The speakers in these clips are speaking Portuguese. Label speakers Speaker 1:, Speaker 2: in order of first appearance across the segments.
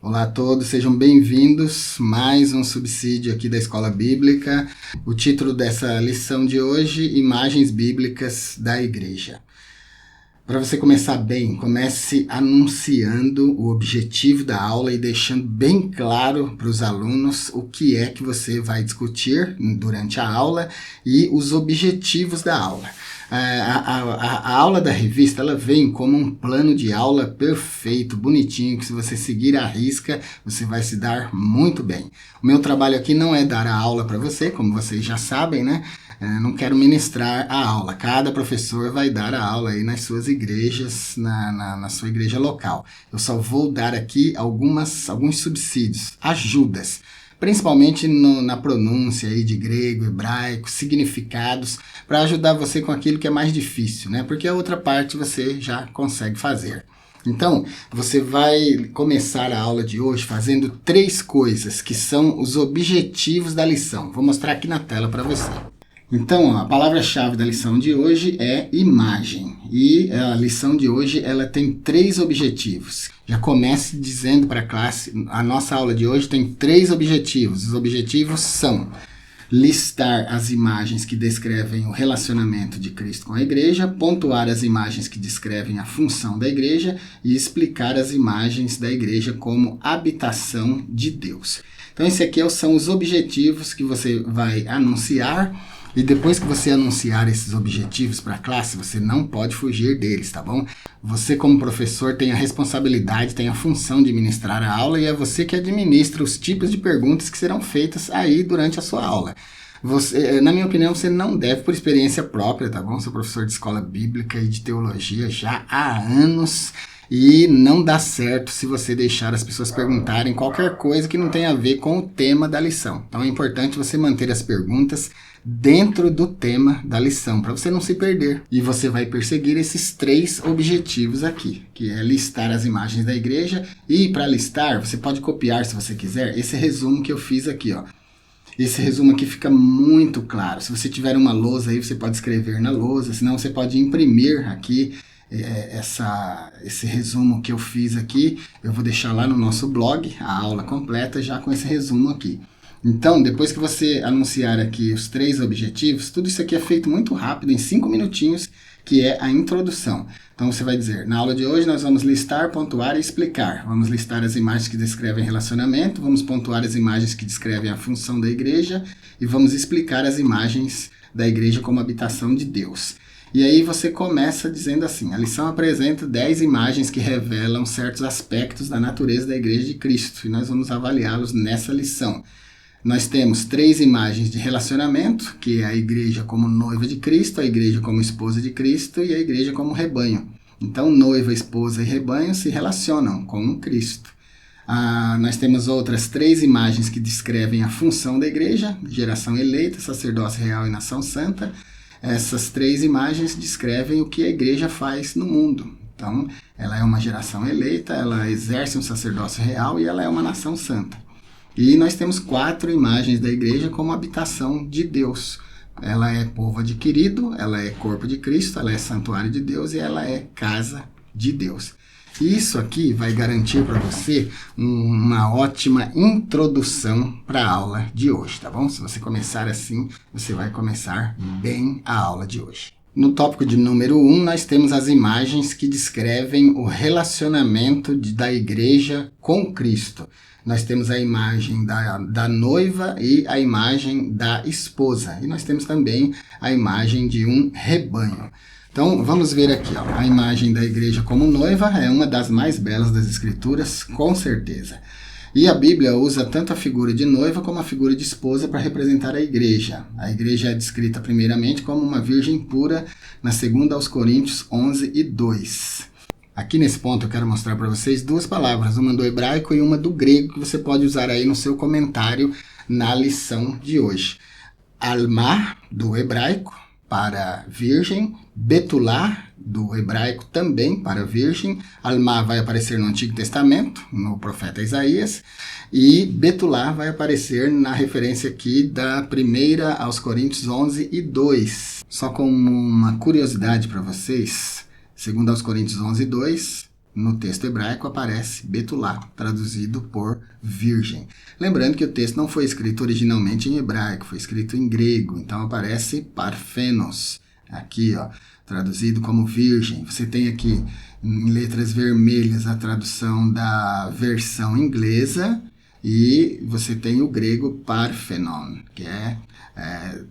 Speaker 1: Olá a todos, sejam bem-vindos. Mais um subsídio aqui da Escola Bíblica. O título dessa lição de hoje, Imagens Bíblicas da Igreja. Para você começar bem, comece anunciando o objetivo da aula e deixando bem claro para os alunos o que é que você vai discutir durante a aula e os objetivos da aula. A aula da revista, ela vem como um plano de aula perfeito, bonitinho, que se você seguir à risca, você vai se dar muito bem. O meu trabalho aqui não é dar a aula para você, como vocês já sabem, né? Não quero ministrar a aula. Cada professor vai dar a aula aí nas suas igrejas, na sua igreja local. Eu só vou dar aqui alguns subsídios, ajudas. Principalmente na pronúncia aí de grego, hebraico, significados, para ajudar você com aquilo que é mais difícil, né? Porque a outra parte você já consegue fazer. Então, você vai começar a aula de hoje fazendo 3 coisas que são os objetivos da lição. Vou mostrar aqui na tela para você. Então, a palavra-chave da lição de hoje é imagem. E a lição de hoje ela tem 3 objetivos. Já comece dizendo para a classe, a nossa aula de hoje tem 3 objetivos. Os objetivos são listar as imagens que descrevem o relacionamento de Cristo com a igreja, pontuar as imagens que descrevem a função da igreja e explicar as imagens da igreja como habitação de Deus. Então, esses aqui são os objetivos que você vai anunciar. E depois que você anunciar esses objetivos para a classe, você não pode fugir deles, tá bom? Você, como professor, tem a responsabilidade, tem a função de ministrar a aula e é você que administra os tipos de perguntas que serão feitas aí durante a sua aula. Você, na minha opinião, você não deve por experiência própria, tá bom? Sou professor de escola bíblica e de teologia já há anos. E não dá certo se você deixar as pessoas perguntarem qualquer coisa que não tenha a ver com o tema da lição. Então é importante você manter as perguntas dentro do tema da lição, para você não se perder. E você vai perseguir esses 3 objetivos aqui, que é listar as imagens da igreja. E para listar, você pode copiar, se você quiser, esse resumo que eu fiz aqui, ó. Esse resumo aqui fica muito claro. Se você tiver uma lousa aí, você pode escrever na lousa, senão você pode imprimir aqui esse resumo que eu fiz aqui. Eu vou deixar lá no nosso blog, a aula completa, já com esse resumo aqui. Então, depois que você anunciar aqui os 3 objetivos, tudo isso aqui é feito muito rápido, em 5 minutinhos, que é a introdução. Então, você vai dizer, na aula de hoje nós vamos listar, pontuar e explicar. Vamos listar as imagens que descrevem relacionamento, vamos pontuar as imagens que descrevem a função da igreja e vamos explicar as imagens da igreja como habitação de Deus. E aí você começa dizendo assim, a lição apresenta 10 imagens que revelam certos aspectos da natureza da igreja de Cristo, e nós vamos avaliá-los nessa lição. Nós temos 3 imagens de relacionamento, que é a igreja como noiva de Cristo, a igreja como esposa de Cristo e a igreja como rebanho. Então, noiva, esposa e rebanho se relacionam com Cristo. Nós temos outras 3 imagens que descrevem a função da igreja, geração eleita, sacerdócio real e nação santa. Essas 3 imagens descrevem o que a igreja faz no mundo. Então, ela é uma geração eleita, ela exerce um sacerdócio real e ela é uma nação santa. E nós temos 4 imagens da igreja como habitação de Deus. Ela é povo adquirido, ela é corpo de Cristo, ela é santuário de Deus e ela é casa de Deus. Isso aqui vai garantir para você uma ótima introdução para a aula de hoje, tá bom? Se você começar assim, você vai começar bem a aula de hoje. No tópico de número 1, nós temos as imagens que descrevem o relacionamento da igreja com Cristo. Nós temos a imagem da noiva e a imagem da esposa. E nós temos também a imagem de um rebanho. Então, vamos ver aqui, ó, a imagem da igreja como noiva é uma das mais belas das escrituras, com certeza. E a Bíblia usa tanto a figura de noiva como a figura de esposa para representar a igreja. A igreja é descrita primeiramente como uma virgem pura, na 2 Coríntios 11:2. Aqui nesse ponto eu quero mostrar para vocês 2 palavras, uma do hebraico e uma do grego, que você pode usar aí no seu comentário na lição de hoje. Alma, do hebraico, para virgem, betulá, do hebraico também para virgem. Alma vai aparecer no Antigo Testamento, no profeta Isaías, e betulá vai aparecer na referência aqui da 1 aos Coríntios 11:2. Só como uma curiosidade para vocês, 2 aos Coríntios 11:2, no texto hebraico aparece Betulá, traduzido por virgem. Lembrando que o texto não foi escrito originalmente em hebraico, foi escrito em grego, então aparece Parfenos, aqui, ó, traduzido como virgem. Você tem aqui em letras vermelhas a tradução da versão inglesa e você tem o grego Parthenon, que é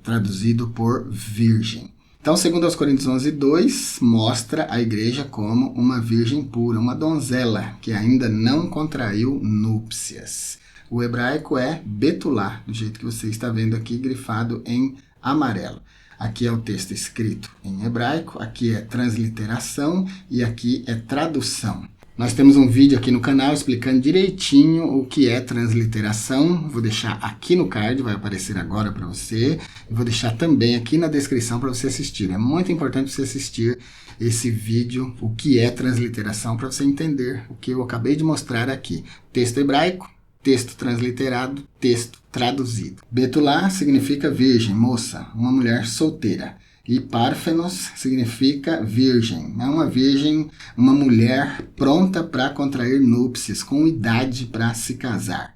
Speaker 1: traduzido por virgem. Então, segundo aos Coríntios 11:2, mostra a igreja como uma virgem pura, uma donzela que ainda não contraiu núpcias. O hebraico é Betulá, do jeito que você está vendo aqui, grifado em amarelo. Aqui é o texto escrito em hebraico, aqui é transliteração e aqui é tradução. Nós temos um vídeo aqui no canal explicando direitinho o que é transliteração. Vou deixar aqui no card, vai aparecer agora para você. E vou deixar também aqui na descrição para você assistir. É muito importante você assistir esse vídeo, o que é transliteração, para você entender o que eu acabei de mostrar aqui. Texto hebraico, texto transliterado, texto traduzido. Betulá significa virgem, moça, uma mulher solteira. E Parfenos significa virgem. É uma virgem, uma mulher pronta para contrair núpcias, com idade para se casar.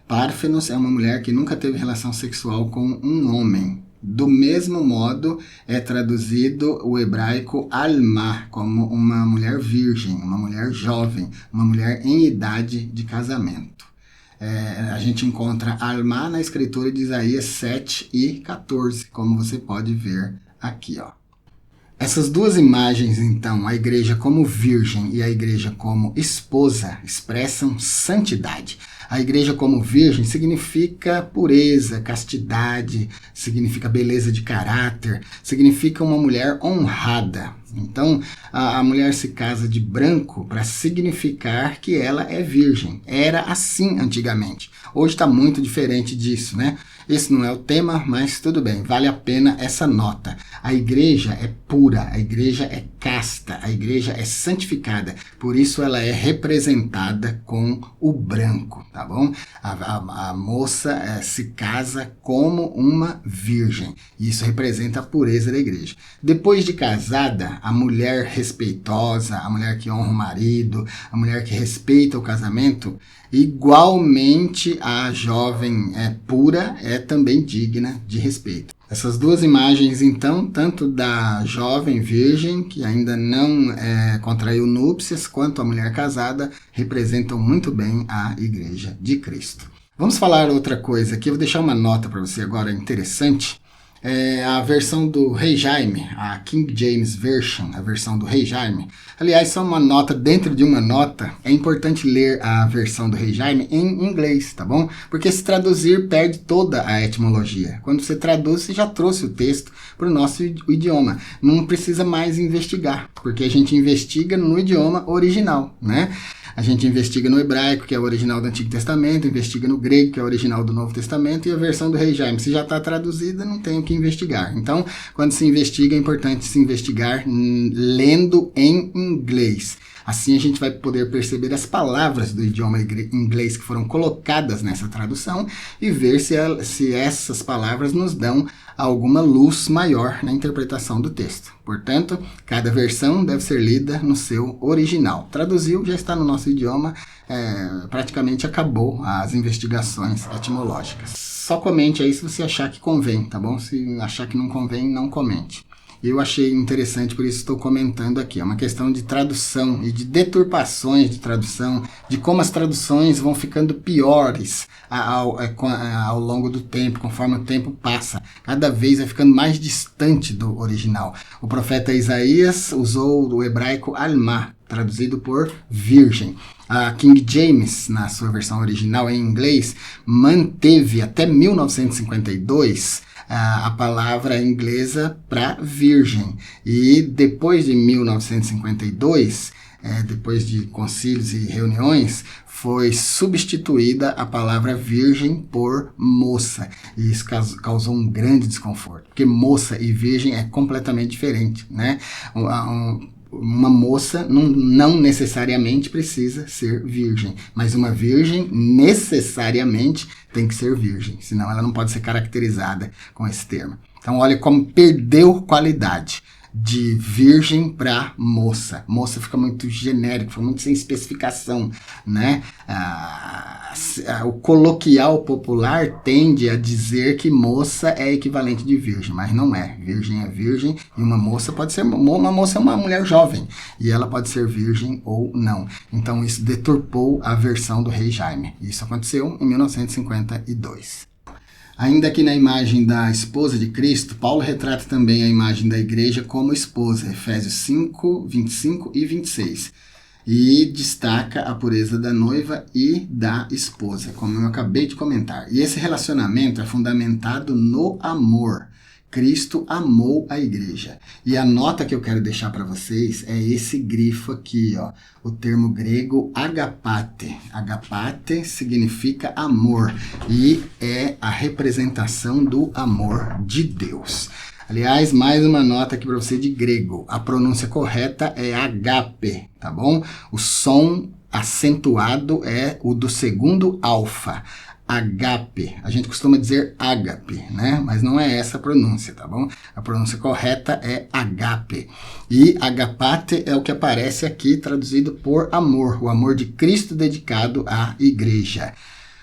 Speaker 1: Parfenos é uma mulher que nunca teve relação sexual com um homem. Do mesmo modo, é traduzido o hebraico alma, como uma mulher virgem, uma mulher jovem, uma mulher em idade de casamento. A gente encontra alma na escritura de Isaías 7:14, como você pode ver aqui, ó. Essas duas imagens, então, a igreja como virgem e a igreja como esposa, expressam santidade. A igreja como virgem significa pureza, castidade, significa beleza de caráter, significa uma mulher honrada. Então, a mulher se casa de branco para significar que ela é virgem. Era assim antigamente. Hoje está muito diferente disso, né? Esse não é o tema, mas tudo bem, vale a pena essa nota. A igreja é pura, a igreja é casta, a igreja é santificada, por isso ela é representada com o branco, tá bom? A moça se casa como uma virgem, e isso representa a pureza da igreja. Depois de casada, a mulher respeitosa, a mulher que honra o marido, a mulher que respeita o casamento, igualmente a jovem pura é também digna de respeito. Essas duas imagens, então, tanto da jovem virgem, que ainda não contraiu núpcias, quanto a mulher casada, representam muito bem a Igreja de Cristo. Vamos falar outra coisa aqui, eu vou deixar uma nota para você agora interessante. A versão do Rei Jaime, a King James Version, a versão do Rei Jaime. Aliás, só uma nota dentro de uma nota, é importante ler a versão do Rei Jaime em inglês, tá bom? Porque se traduzir perde toda a etimologia. Quando você traduz, você já trouxe o texto para o nosso idioma. Não precisa mais investigar, porque a gente investiga no idioma original, né? A gente investiga no hebraico, que é o original do Antigo Testamento, investiga no grego, que é o original do Novo Testamento, e a versão do Rei Jaime. Se já está traduzida, não tem o que investigar. Então, quando se investiga, é importante se investigar lendo em inglês. Assim a gente vai poder perceber as palavras do idioma inglês que foram colocadas nessa tradução e ver se essas palavras nos dão alguma luz maior na interpretação do texto. Portanto, cada versão deve ser lida no seu original. Traduziu, já está no nosso idioma, praticamente acabou as investigações etimológicas. Só comente aí se você achar que convém, tá bom? Se achar que não convém, não comente. Eu achei interessante, por isso estou comentando aqui. É uma questão de tradução e de deturpações de tradução, de como as traduções vão ficando piores ao longo do tempo, conforme o tempo passa. Cada vez vai ficando mais distante do original. O profeta Isaías usou o hebraico alma, traduzido por virgem. A King James, na sua versão original em inglês, manteve até 1952 a palavra inglesa para virgem. E depois de 1952, depois de concílios e reuniões, foi substituída a palavra virgem por moça. E isso causou um grande desconforto, porque moça e virgem é completamente diferente, né? Uma moça não necessariamente precisa ser virgem, mas uma virgem necessariamente tem que ser virgem, senão ela não pode ser caracterizada com esse termo. Então olha como perdeu qualidade. de virgem para moça. Moça fica muito genérico, fica muito sem especificação, né? O coloquial popular tende a dizer que moça é equivalente de virgem, mas não é. Virgem é virgem e uma moça pode ser... Uma moça é uma mulher jovem e ela pode ser virgem ou não. Então isso deturpou a versão do rei Jaime. Isso aconteceu em 1952. Ainda aqui na imagem da esposa de Cristo, Paulo retrata também a imagem da igreja como esposa, Efésios 5, 25 e 26. E destaca a pureza da noiva e da esposa, como eu acabei de comentar. E esse relacionamento é fundamentado no amor. Cristo amou a igreja. E a nota que eu quero deixar para vocês é esse grifo aqui, ó, o termo grego agapate. Agapate significa amor e é a representação do amor de Deus. Aliás, mais uma nota aqui para você de grego. A pronúncia correta é agape, tá bom? O som acentuado é o do segundo alfa. Agape. A gente costuma dizer ágape, né? Mas não é essa a pronúncia, tá bom? A pronúncia correta é agape. E agapate é o que aparece aqui traduzido por amor, o amor de Cristo dedicado à igreja.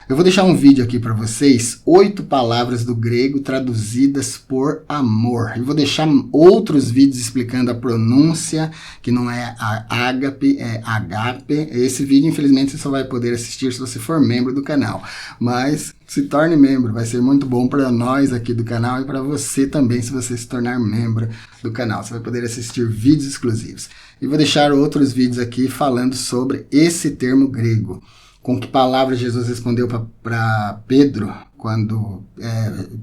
Speaker 1: Eu vou deixar um vídeo aqui para vocês, 8 palavras do grego traduzidas por amor. Eu vou deixar outros vídeos explicando a pronúncia, que não é ágape, é agape. Esse vídeo, infelizmente, você só vai poder assistir se você for membro do canal. Mas se torne membro, vai ser muito bom para nós aqui do canal e para você também, se você se tornar membro do canal. Você vai poder assistir vídeos exclusivos. E vou deixar outros vídeos aqui falando sobre esse termo grego. Com que palavra Jesus respondeu para Pedro, quando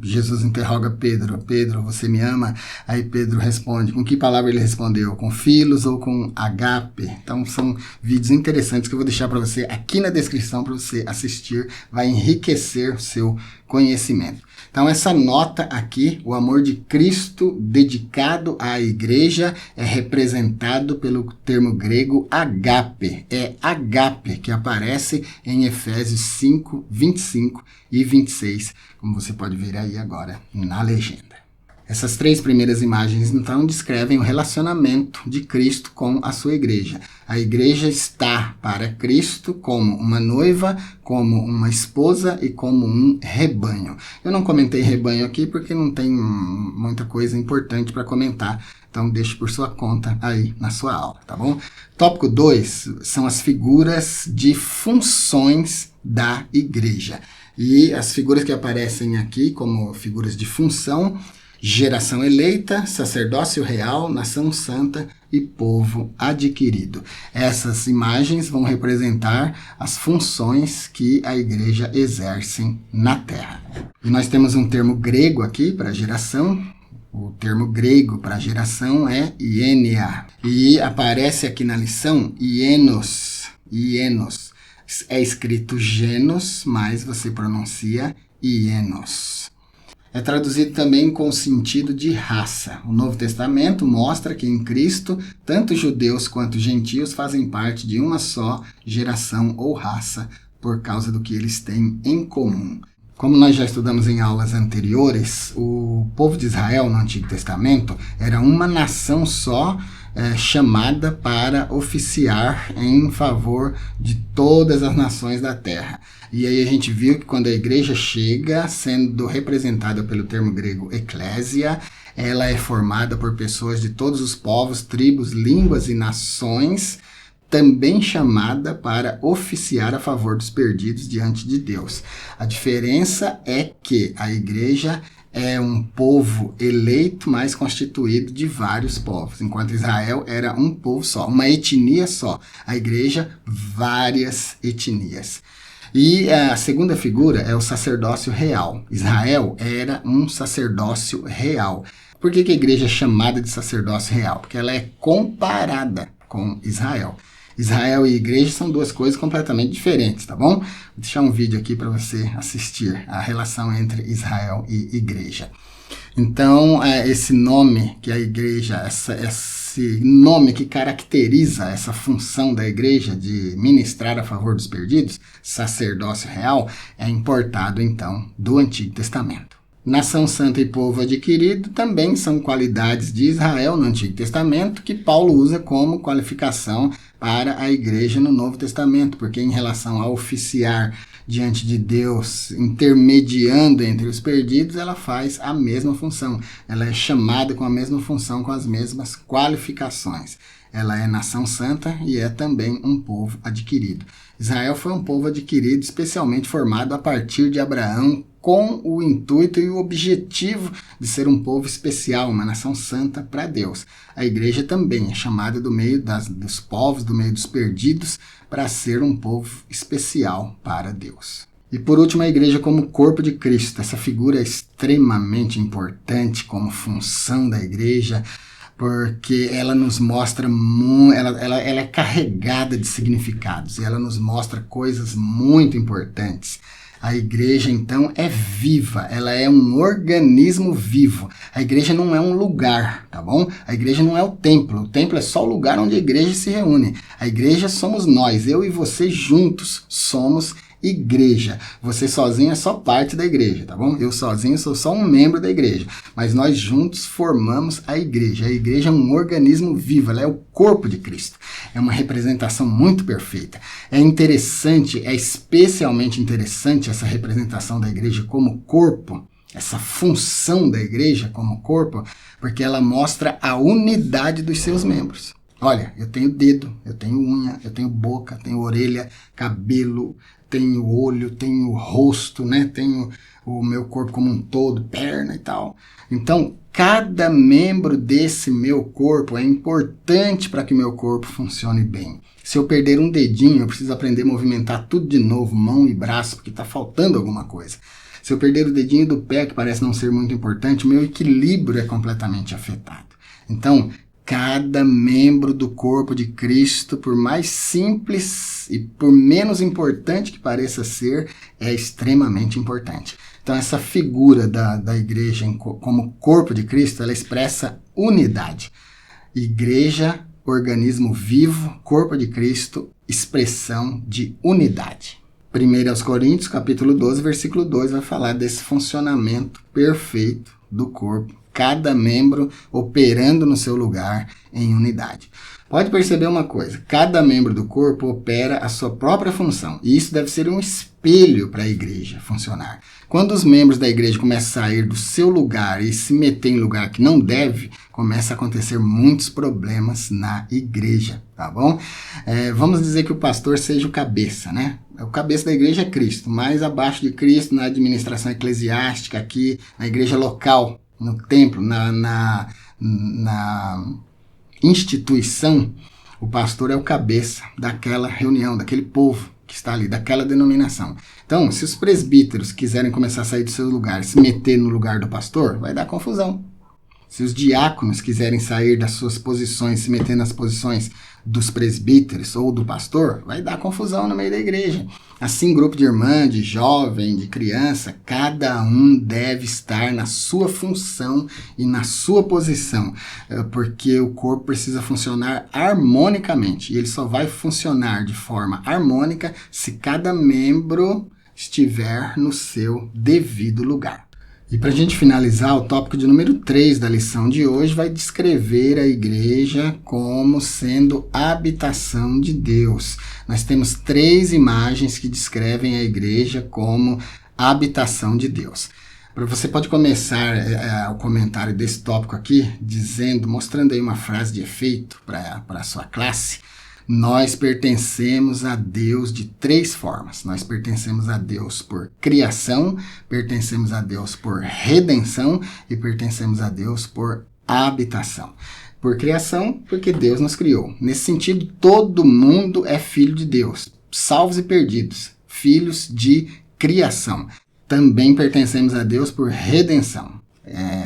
Speaker 1: Jesus interroga Pedro, Pedro, você me ama? Aí Pedro responde, com que palavra ele respondeu? Com filos ou com agape? Então são vídeos interessantes que eu vou deixar para você aqui na descrição para você assistir, vai enriquecer o seu conhecimento. Então essa nota aqui, o amor de Cristo dedicado à igreja é representado pelo termo grego agape. É agape que aparece em Efésios 5, 25 e 26, como você pode ver aí agora na legenda. Essas 3 primeiras imagens, então, descrevem o relacionamento de Cristo com a sua igreja. A igreja está para Cristo como uma noiva, como uma esposa e como um rebanho. Eu não comentei rebanho aqui porque não tem muita coisa importante para comentar, então deixe por sua conta aí na sua aula, tá bom? Tópico 2 são as figuras de funções da igreja. E as figuras que aparecem aqui como figuras de função: geração eleita, sacerdócio real, nação santa e povo adquirido. Essas imagens vão representar as funções que a igreja exerce na terra. E nós temos um termo grego aqui para geração. O termo grego para geração é iênia. E aparece aqui na lição ienos. Ienos. É escrito genos, mas você pronuncia ienos. É traduzido também com o sentido de raça. O Novo Testamento mostra que em Cristo, tanto judeus quanto gentios fazem parte de uma só geração ou raça, por causa do que eles têm em comum. Como nós já estudamos em aulas anteriores, o povo de Israel no Antigo Testamento era uma nação só, chamada para oficiar em favor de todas as nações da terra. E aí a gente viu que quando a igreja chega, sendo representada pelo termo grego eclésia, ela é formada por pessoas de todos os povos, tribos, línguas e nações, também chamada para oficiar a favor dos perdidos diante de Deus. A diferença é que a igreja é um povo eleito, mas constituído de vários povos, enquanto Israel era um povo só, uma etnia só. A igreja, várias etnias. E a segunda figura é o sacerdócio real. Israel era um sacerdócio real. Por que a igreja é chamada de sacerdócio real? Porque ela é comparada com Israel. Israel e igreja são duas coisas completamente diferentes, tá bom? Vou deixar um vídeo aqui para você assistir a relação entre Israel e igreja. Então, esse nome que a igreja, esse nome que caracteriza essa função da igreja de ministrar a favor dos perdidos, sacerdócio real, é importado então do Antigo Testamento. Nação santa e povo adquirido também são qualidades de Israel no Antigo Testamento que Paulo usa como qualificação para a igreja no Novo Testamento, porque em relação a oficiar diante de Deus, intermediando entre os perdidos, ela faz a mesma função. Ela é chamada com a mesma função, com as mesmas qualificações. Ela é nação santa e é também um povo adquirido. Israel foi um povo adquirido, especialmente formado a partir de Abraão, com o intuito e o objetivo de ser um povo especial, uma nação santa para Deus. A igreja também é chamada do meio dos povos, do meio dos perdidos, para ser um povo especial para Deus. E por último, a igreja como corpo de Cristo. Essa figura é extremamente importante como função da igreja, porque ela nos mostra, ela é carregada de significados, e ela nos mostra coisas muito importantes. A igreja, então, é viva, ela é um organismo vivo. A igreja não é um lugar, tá bom? A igreja não é o templo é só o lugar onde a igreja se reúne. A igreja somos nós, eu e você juntos somos igreja. Você sozinho é só parte da igreja, tá bom? Eu sozinho sou só um membro da igreja, mas nós juntos formamos a igreja. A igreja é um organismo vivo, ela é o corpo de Cristo. É uma representação muito perfeita. É interessante, é especialmente interessante essa representação da igreja como corpo, essa função da igreja como corpo, porque ela mostra a unidade dos seus membros. Olha, eu tenho dedo, eu tenho unha, eu tenho boca, tenho orelha, cabelo, tenho olho, tenho rosto, né? Tenho o meu corpo como um todo, perna e tal. Então, cada membro desse meu corpo é importante para que meu corpo funcione bem. Se eu perder um dedinho, eu preciso aprender a movimentar tudo de novo, mão e braço, porque está faltando alguma coisa. Se eu perder o dedinho do pé, que parece não ser muito importante, o meu equilíbrio é completamente afetado. Então, cada membro do corpo de Cristo, por mais simples e por menos importante que pareça ser, é extremamente importante. Então, essa figura da igreja como corpo de Cristo, ela expressa unidade. Igreja, organismo vivo, corpo de Cristo, expressão de unidade. 1 Coríntios, capítulo 12, versículo 2, vai falar desse funcionamento perfeito do corpo, cada membro operando no seu lugar em unidade. Pode perceber uma coisa, cada membro do corpo opera a sua própria função, e isso deve ser um espelho para a igreja funcionar. Quando os membros da igreja começam a sair do seu lugar e se meter em lugar que não deve, começa a acontecer muitos problemas na igreja, tá bom? Vamos dizer que o pastor seja o cabeça, né? O cabeça da igreja é Cristo, mas abaixo de Cristo, na administração eclesiástica aqui, na igreja local, no templo, na instituição, o pastor é o cabeça daquela reunião, daquele povo que está ali, daquela denominação. Então, se os presbíteros quiserem começar a sair do seu lugar, se meter no lugar do pastor, vai dar confusão. Se os diáconos quiserem sair das suas posições, se meter nas posições dos presbíteros ou do pastor, vai dar confusão no meio da igreja. Assim, grupo de irmã, de jovem, de criança, cada um deve estar na sua função e na sua posição, porque o corpo precisa funcionar harmonicamente, e ele só vai funcionar de forma harmônica se cada membro estiver no seu devido lugar. E para a gente finalizar, o tópico de número 3 da lição de hoje vai descrever a igreja como sendo a habitação de Deus. Nós temos 3 imagens que descrevem a igreja como a habitação de Deus. Você pode começar o comentário desse tópico aqui mostrando aí uma frase de efeito para a sua classe. Nós pertencemos a Deus de 3 formas. Nós pertencemos a Deus por criação, pertencemos a Deus por redenção e pertencemos a Deus por habitação. Por criação, porque Deus nos criou. Nesse sentido, todo mundo é filho de Deus, salvos e perdidos, filhos de criação. Também pertencemos a Deus por redenção.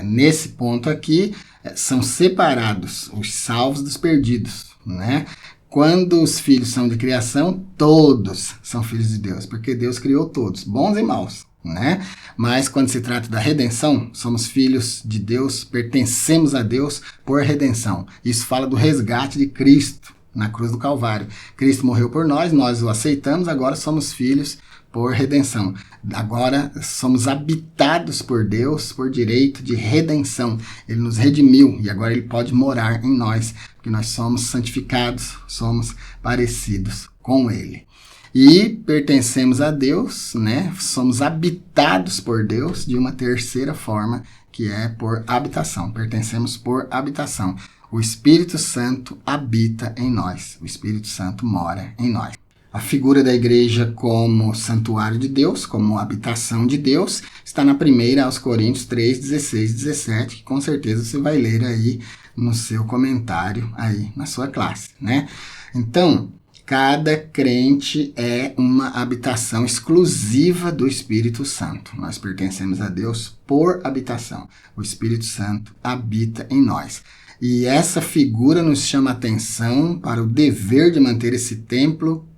Speaker 1: Nesse ponto aqui, são separados os salvos dos perdidos, né? Quando os filhos são de criação, todos são filhos de Deus, porque Deus criou todos, bons e maus, né? Mas quando se trata da redenção, somos filhos de Deus, pertencemos a Deus por redenção. Isso fala do resgate de Cristo na cruz do Calvário. Cristo morreu por nós, nós o aceitamos, agora somos filhos por redenção. Agora somos habitados por Deus por direito de redenção. Ele nos redimiu e agora ele pode morar em nós, porque nós somos santificados, somos parecidos com ele. E pertencemos a Deus, né? Somos habitados por Deus de uma terceira forma, que é por habitação. Pertencemos por habitação. O Espírito Santo habita em nós. O Espírito Santo mora em nós. A figura da igreja como santuário de Deus, como habitação de Deus, está na 1 Coríntios 3, 16 e 17, que com certeza você vai ler aí no seu comentário, aí na sua classe, né? Então, cada crente é uma habitação exclusiva do Espírito Santo. Nós pertencemos a Deus por habitação. O Espírito Santo habita em nós. E essa figura nos chama a atenção para o dever de manter esse templo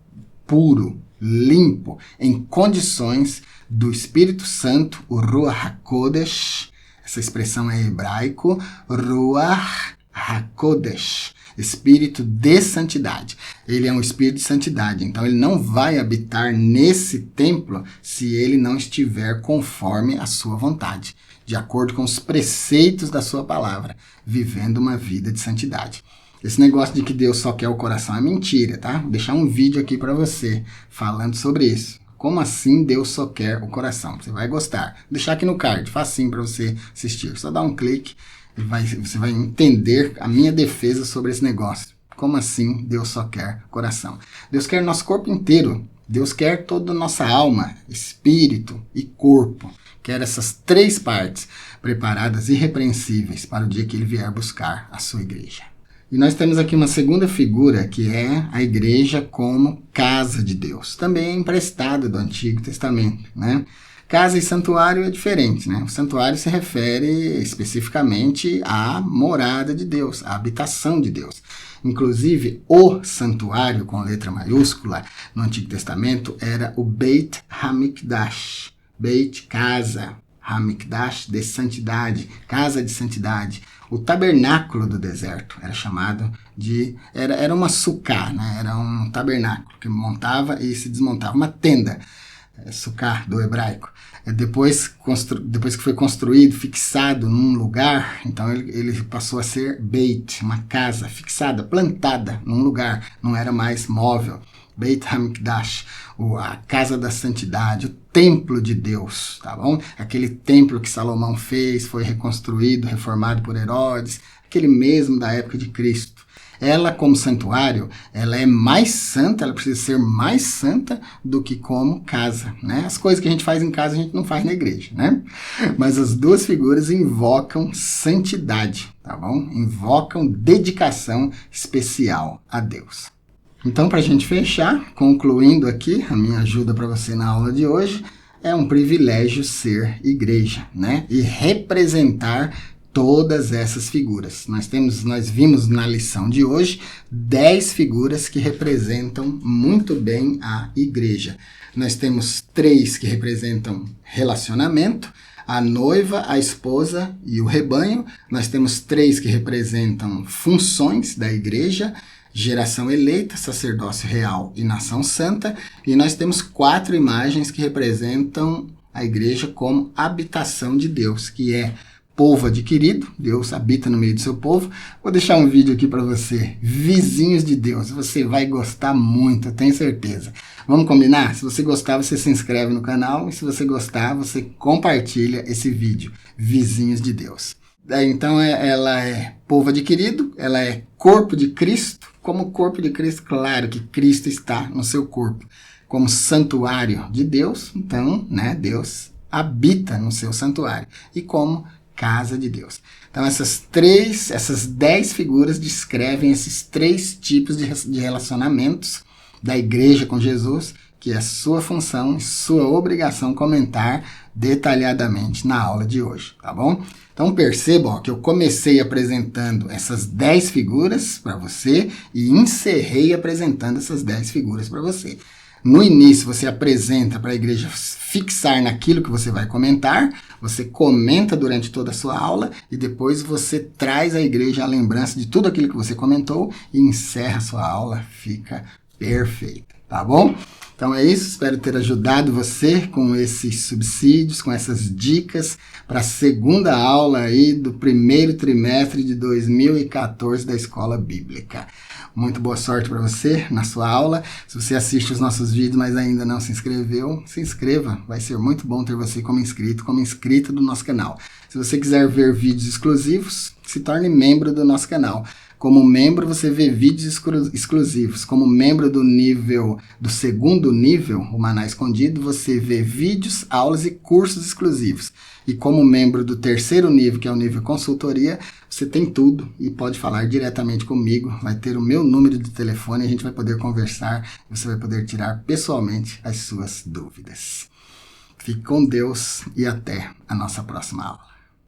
Speaker 1: puro, limpo, em condições do Espírito Santo, o Ruach HaKodesh. Essa expressão é hebraico, Ruach HaKodesh. Espírito de santidade. Ele é um espírito de santidade, então ele não vai habitar nesse templo se ele não estiver conforme a sua vontade, de acordo com os preceitos da sua palavra, vivendo uma vida de santidade. Esse negócio de que Deus só quer o coração é mentira, tá? Vou deixar um vídeo aqui para você falando sobre isso. Como assim Deus só quer o coração? Você vai gostar. Vou deixar aqui no card, facinho para você assistir. Só dá um clique. Você vai entender a minha defesa sobre esse negócio. Como assim Deus só quer coração? Deus quer nosso corpo inteiro. Deus quer toda a nossa alma, espírito e corpo. Quer essas três partes preparadas irrepreensíveis para o dia que ele vier buscar a sua igreja. E nós temos aqui uma segunda figura, que é a igreja como casa de Deus. Também é emprestada do Antigo Testamento, né? Casa e santuário é diferente, né? O santuário se refere especificamente à morada de Deus, à habitação de Deus. Inclusive, o santuário, com letra maiúscula, no Antigo Testamento, era o Beit HaMikdash. Beit, casa. HaMikdash, de santidade, casa de santidade. O tabernáculo do deserto era chamado de... Era uma sucá, né? Era um tabernáculo que montava e se desmontava. Uma tenda. Sukkah, do hebraico. Depois que foi construído, fixado num lugar, então ele passou a ser Beit, uma casa fixada, plantada num lugar, não era mais móvel. Beit HaMikdash, a casa da santidade, o templo de Deus, tá bom? Aquele templo que Salomão fez, foi reconstruído, reformado por Herodes, aquele mesmo da época de Cristo. Ela, como santuário, ela é mais santa, ela precisa ser mais santa do que como casa, né? As coisas que a gente faz em casa, a gente não faz na igreja, né? Mas as duas figuras invocam santidade, tá bom? Invocam dedicação especial a Deus. Então, para a gente fechar, concluindo aqui a minha ajuda para você na aula de hoje, é um privilégio ser igreja, né? E representar todas essas figuras. Nós vimos na lição de hoje 10 figuras que representam muito bem a igreja. Nós temos 3 que representam relacionamento, a noiva, a esposa e o rebanho. Nós temos 3 que representam funções da igreja, geração eleita, sacerdócio real e nação santa. E nós temos 4 imagens que representam a igreja como habitação de Deus, que é povo adquirido, Deus habita no meio do seu povo. Vou deixar um vídeo aqui para você, vizinhos de Deus, você vai gostar muito, eu tenho certeza. Vamos combinar? Se você gostar, você se inscreve no canal, e se você gostar, você compartilha esse vídeo, vizinhos de Deus. Então ela é povo adquirido, ela é corpo de Cristo, como corpo de Cristo, claro que Cristo está no seu corpo, como santuário de Deus, então, né, Deus habita no seu santuário, e como casa de Deus. Então essas 10 figuras descrevem esses 3 tipos de relacionamentos da igreja com Jesus, que é sua função e sua obrigação comentar detalhadamente na aula de hoje, tá bom? Então percebam que eu comecei apresentando essas 10 figuras para você e encerrei apresentando essas 10 figuras para você. No início você apresenta para a igreja fixar naquilo que você vai comentar, você comenta durante toda a sua aula e depois você traz à igreja a lembrança de tudo aquilo que você comentou e encerra a sua aula, fica perfeita. Tá bom? Então é isso, espero ter ajudado você com esses subsídios, com essas dicas para a segunda aula aí do primeiro trimestre de 2014 da Escola Bíblica. Muito boa sorte para você na sua aula. Se você assiste os nossos vídeos, mas ainda não se inscreveu, se inscreva. Vai ser muito bom ter você como inscrita do nosso canal. Se você quiser ver vídeos exclusivos, se torne membro do nosso canal. Como membro, você vê vídeos exclusivos. Como membro do segundo nível, o Maná Escondido, você vê vídeos, aulas e cursos exclusivos. E como membro do terceiro nível, que é o nível consultoria, você tem tudo e pode falar diretamente comigo. Vai ter o meu número de telefone, a gente vai poder conversar e você vai poder tirar pessoalmente as suas dúvidas. Fique com Deus e até a nossa próxima aula.